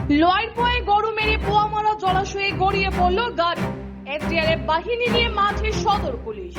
লয়পয়ে গরু মেরে পোয়ামারা জলাশয়ে গড়িয়ে পড়ল গাড়ি। এসডিআরএফ বাহিনী নিয়ে মাঠে সদর পুলিশ।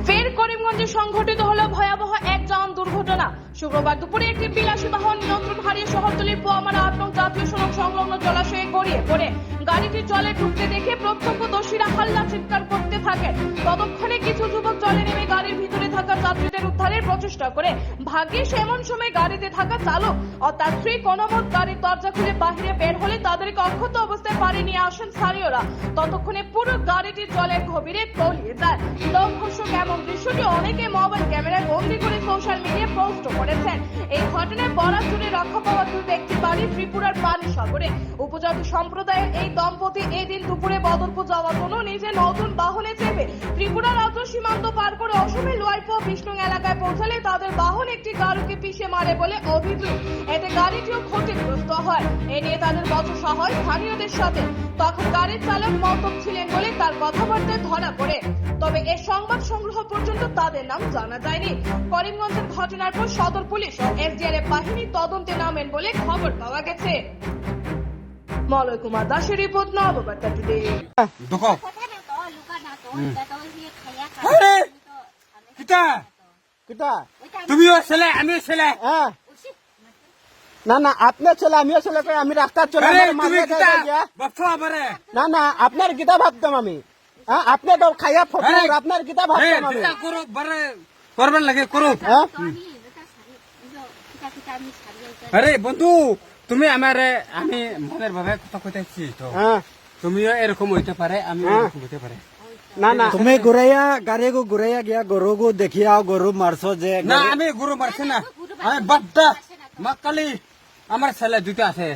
ফের করিমগঞ্জে সংঘটিত হলো ভয়াবহ এক যান দুর্ঘটনা। শুক্রবার দুপুরে একটি বিলাসী বাহন নিয়ন্ত্রণ হারিয়ে শহরতলির পোয়ামারা ৮ নং জাতীয় সড়ক সংলগ্ন জলাশয়ে গড়িয়ে পড়ে গাড়িটি জলে ঢুকতে দেখে প্রত্যক্ষদর্শীরা হাল্লা চিৎকার করতে থাকেন। ততক্ষণে কিছু যুবক জলে নেমে গাড়ির ভিতরে থাকা যাত্রীদের উদ্ধারের প্রচেষ্টা করে। ভাগ্যিস এমন সময় গাড়িতে থাকা চালক অর্থাৎ শ্রী কোনোমত গাড়ির দরজা খুলে বাহিরে বের হলে তাদেরকে অক্ষত অবস্থায় পাড়ি নিয়ে আসেন স্থানীয়রা। ততক্ষণে পুরো গাড়িটি জলের গভীরে তলিয়ে যায়। লোকঘর্ষক এমন দৃশ্যটি অনেকে মোবাইল ক্যামেরায় বন্দী করে সোশ্যাল মিডিয়ায় পোস্ট করেছেন। এই ঘটনায় বরাক জুড়ে রক্ষা পাওয়া দুই ব্যক্তির বাড়ি ত্রিপুরার পানিসাগরে। উপজাতি সম্প্রদায়ের এই দম্পতি এদিন দুপুরে বদরপুর যাওয়ার জন্য নিজে নতুন বাহনে চেপে ত্রিপুরা রাজ্য সীমান্ত পার করে অসমের লয়পো বিষ্ণু এলাকায় পৌঁছালে তাদের বাহন একটি গাড়িকে পিষে মারে বলে অভিযোগ। এতে গাড়িটিও ক্ষতিগ্রস্ত হয়। এ নিয়ে তাদের বচসা হয় স্থানীয়দের সাথে। তখন গাড়ির চালক মদ্যপ ছিলেন বলে তার কথাবার্তায় ধরা পড়ে। তবে এর সংবাদ সংগ্রহ পর্যন্ত তাদের নাম জানা যায়নি। করিমগঞ্জের ঘটনার পর সদর পুলিশ ও এসডিআরএফ বাহিনী তদন্তে নামেন বলে খবর পাওয়া গেছে। মলয় কুমার দাসের রিপোর্ট, নববার্তা টুডে। তুমিও ছেলে আমিও ছেলে। না না আপনার ছেলে আমিও ছেলে আমি রাস্তার চলে না না আপনার গীতা ভাবতাম আমি। আপনি তো খাইয়া ফটো আপনার গীতা ভাবতাম আমি। করবেন লাগে করো। আরে বন্ধু তুমি আমার আমি মনের ভাবে কথা কইতেছি তো তুমিও এরকম হইতে পারে আমিও এরকম হইতে পারে। না না তুমি ঘুরাইয়া গাড়ি গো ঘুরাইয়া গিয়া গরু গো দেখিয়া গরু মারছো যে না আমি গরু মারছি না। আমি বাড্ডা মাকালি আমার ছেলে দুটো আছে।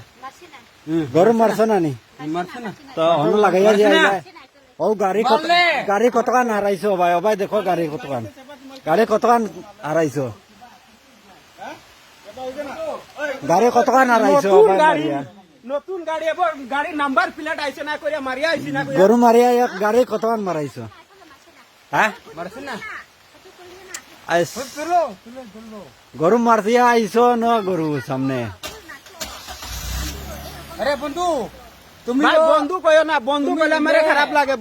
গরু মারছো না নি মারছে না তো হন লাগাইয়া দিয়া ও গাড়ি কতখান হারাইছো ভাই ভাই দেখো গাড়ি কতখান হারাইছো গাড়ি কতখান হারাইছো নতুন গাড়ি এবং গাড়ির নাম্বার প্লেট আইছে না করে মারিয়া আইছি না গরু মারিয়া গাড়ি কতখান মারাইছো হ্যাঁ মারছে না গরু মারতিয়া আইছো ন গরু সামনে। আরে বন্ধু তুমি বন্ধু কইও না, বন্ধু কইলে আমার খারাপ লাগে।